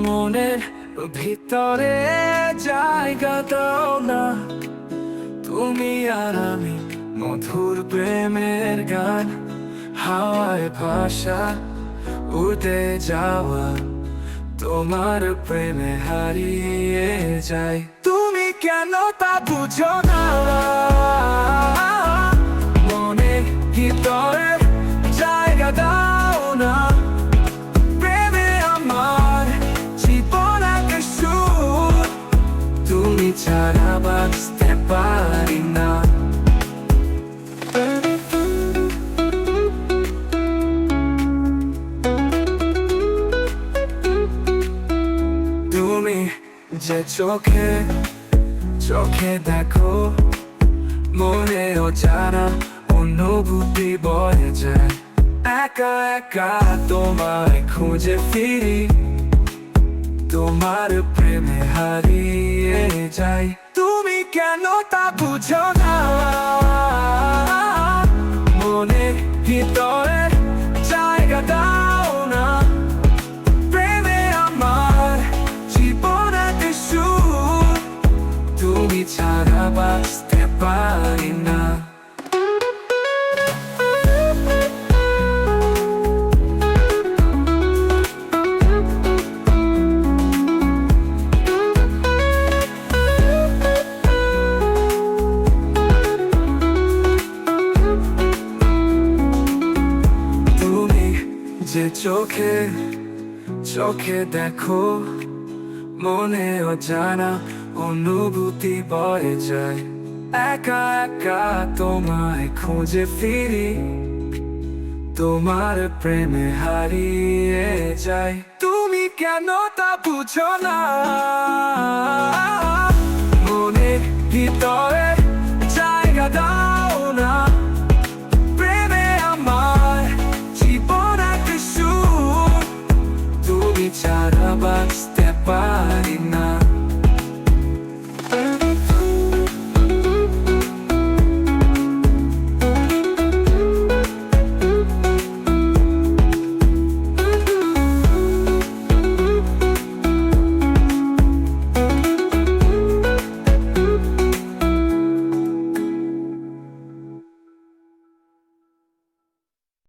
মনের ভিতরে জায়গা দাও না, তুমি আর আমি মধুর প্রেমের গান। হাওয়ায় ভাষা উড়ে যাওয়া, তোমার প্রেমে হারিয়ে যায়। তুমি কেন তা বুঝো না, মনের ভিতরে জায়গা দাও না, প্রেমে আমার জীবন এক সুর, তুমি ছাড়া বাঁচতে পারি না। তুমি যে চোখে চোখে দেখো, মনে অজানা অনুভূতি বয়ে যায়। একা একা তোমায় খুঁজে ফিরি, তোমার প্রেমে হারিয়ে যাই। তুমি কেন তা বুঝো না, মনের ভিতরে জায়গা দাও না, প্রেমে আমার জীবন এক সুর, তুমি ছাড়া বাঁচতে পারি না। যে চোখে চোখে দেখো, মনে অজানা অনুভূতি বয়ে যায়। একা একা তোমায় খুঁজে ফিরি, তোমার প্রেমে হারিয়ে যাই। তুমি কেন তা বুঝো না।